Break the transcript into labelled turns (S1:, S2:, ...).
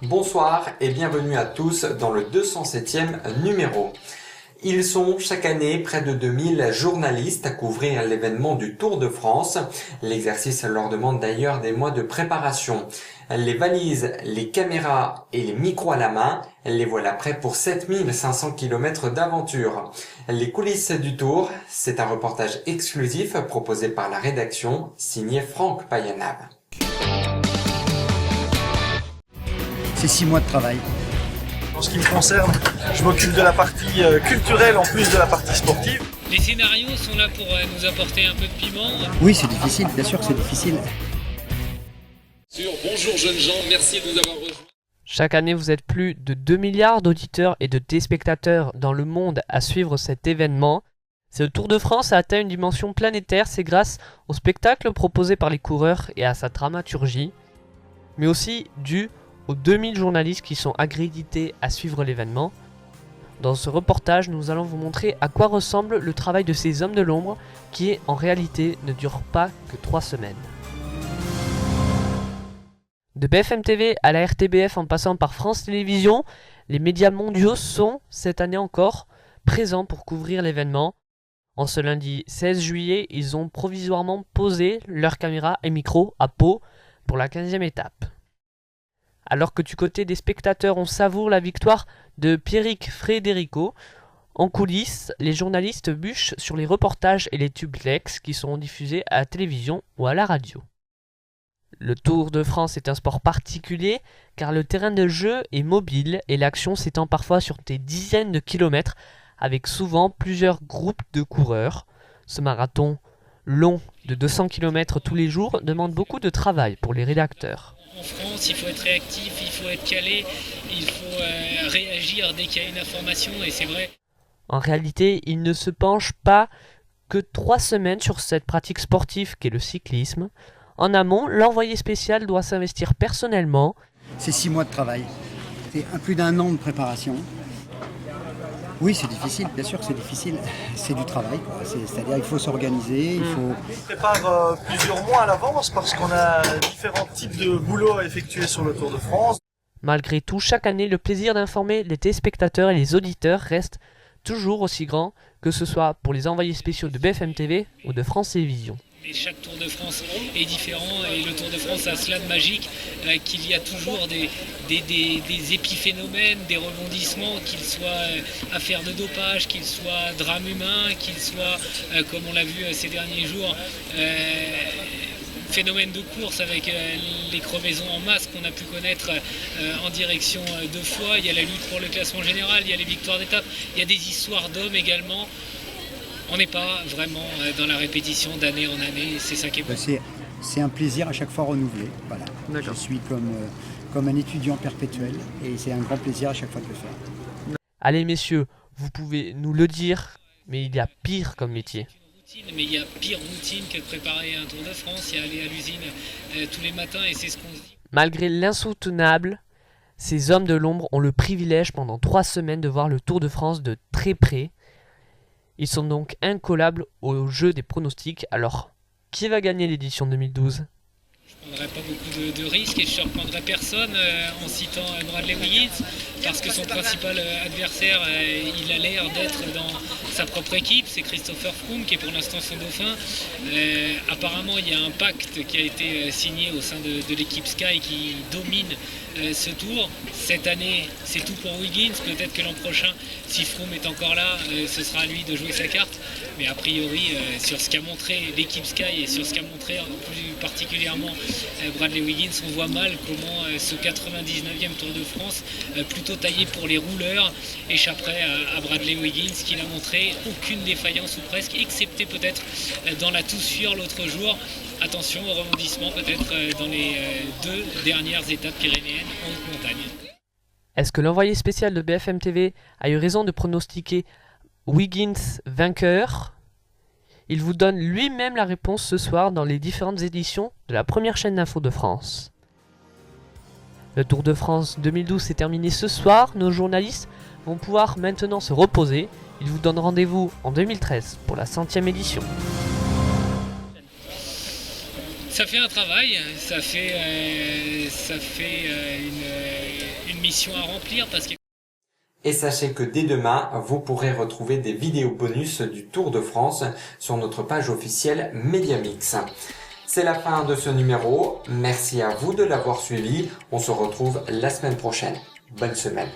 S1: Bonsoir et bienvenue à tous dans le 207e numéro. Ils sont chaque année près de 2000 journalistes à couvrir l'événement du Tour de France. L'exercice leur demande d'ailleurs des mois de préparation. Les valises, les caméras et les micros à la main, les voilà prêts pour 7500 km d'aventure. Les coulisses du Tour, c'est un reportage exclusif proposé par la rédaction, signé Franck Payanave.
S2: C'est 6 mois de travail.
S3: En ce qui me concerne, je m'occupe de la partie culturelle en plus de la partie sportive.
S4: Les scénarios sont là pour nous apporter un peu de piment.
S2: Oui, c'est difficile, bien sûr que c'est difficile.
S5: Bonjour jeunes gens, merci de nous avoir rejoints.
S6: Chaque année, vous êtes plus de 2 milliards d'auditeurs et de téléspectateurs dans le monde à suivre cet événement. Ce Tour de France a atteint une dimension planétaire, c'est grâce au spectacle proposé par les coureurs et à sa dramaturgie, mais aussi dû aux 2000 journalistes qui sont accrédités à suivre l'événement. Dans ce reportage, nous allons vous montrer à quoi ressemble le travail de ces hommes de l'ombre qui, en réalité, ne dure pas que 3 semaines. De BFM TV à la RTBF en passant par France Télévisions, les médias mondiaux sont, cette année encore, présents pour couvrir l'événement. En ce lundi 16 juillet, ils ont provisoirement posé leurs caméras et micros à Pau pour la 15e étape. Alors que du côté des spectateurs, on savoure la victoire de Pierrick Frédérico, en coulisses, les journalistes bûchent sur les reportages et les tubeplex qui seront diffusés à la télévision ou à la radio. Le Tour de France est un sport particulier car le terrain de jeu est mobile et l'action s'étend parfois sur des dizaines de kilomètres avec souvent plusieurs groupes de coureurs. Ce marathon long de 200 km tous les jours demande beaucoup de travail pour les rédacteurs.
S4: En France, il faut être réactif, il faut être calé, il faut réagir dès qu'il y a une information et c'est vrai.
S6: En réalité, il ne se penche pas que 3 semaines sur cette pratique sportive qu'est le cyclisme. En amont, l'envoyé spécial doit s'investir personnellement.
S2: C'est 6 mois de travail. C'est plus d'1 an de préparation. Oui, c'est difficile, bien sûr que c'est difficile. C'est du travail, quoi. C'est-à-dire qu'il faut s'organiser, il faut...
S3: On prépare plusieurs mois à l'avance parce qu'on a différents types de boulot à effectuer sur le Tour de France.
S6: Malgré tout, chaque année, le plaisir d'informer les téléspectateurs et les auditeurs reste toujours aussi grand, que ce soit pour les envoyés spéciaux de BFM TV ou de France Télévisions.
S4: Et chaque Tour de France est différent et le Tour de France a cela de magique qu'il y a toujours des épiphénomènes, des rebondissements, qu'ils soient affaires de dopage, qu'ils soient drame humain, qu'ils soient, comme on l'a vu ces derniers jours, phénomène de course avec les crevaisons en masse qu'on a pu connaître en direction de Foix. Il y a la lutte pour le classement général, il y a les victoires d'étape, il y a des histoires d'hommes également. On n'est pas vraiment dans la répétition d'année en année, c'est ça qui est beau.
S2: C'est un plaisir à chaque fois renouvelé. Voilà. Je suis comme un étudiant perpétuel et c'est un grand plaisir à chaque fois de le faire.
S6: Allez messieurs, vous pouvez nous le dire, mais il y a pire comme métier.
S4: Mais il y a pire routine que de préparer un Tour de France, il y a aller à l'usine tous les matins et c'est ce qu'on se dit.
S6: Malgré l'insoutenable, ces hommes de l'ombre ont le privilège pendant 3 semaines de voir le Tour de France de très près. Ils sont donc incollables au jeu des pronostics. Alors, qui va gagner l'édition 2012 ?
S4: Je ne prendrai pas beaucoup de risques et je ne surprendrai personne en citant Bradley Wiggins parce que son principal adversaire, il a l'air d'être dans sa propre équipe, c'est Christopher Froome qui est pour l'instant son dauphin. Apparemment, il y a un pacte qui a été signé au sein de l'équipe Sky qui domine ce tour. Cette année, c'est tout pour Wiggins. Peut-être que l'an prochain, si Froome est encore là, ce sera à lui de jouer sa carte. Mais a priori, sur ce qu'a montré l'équipe Sky et sur ce qu'a montré plus particulièrement Bradley Wiggins, on voit mal comment ce 99e Tour de France, plutôt taillé pour les rouleurs, échapperait à Bradley Wiggins qui n'a montré aucune défaillance ou presque, excepté peut-être dans la tousse-fuir l'autre jour. Attention au rebondissement peut-être dans les 2 dernières étapes pyrénéennes en haute montagne.
S6: Est-ce que l'envoyé spécial de BFM TV a eu raison de pronostiquer Wiggins vainqueur ? Il vous donne lui-même la réponse ce soir dans les différentes éditions de la première chaîne d'info de France. Le Tour de France 2012 s'est terminé ce soir. Nos journalistes vont pouvoir maintenant se reposer. Ils vous donnent rendez-vous en 2013 pour la 100e édition.
S4: Ça fait un travail, ça fait mission à remplir parce que
S1: Et sachez que dès demain, vous pourrez retrouver des vidéos bonus du Tour de France sur notre page officielle Mediamix. C'est la fin de ce numéro. Merci à vous de l'avoir suivi. On se retrouve la semaine prochaine. Bonne semaine.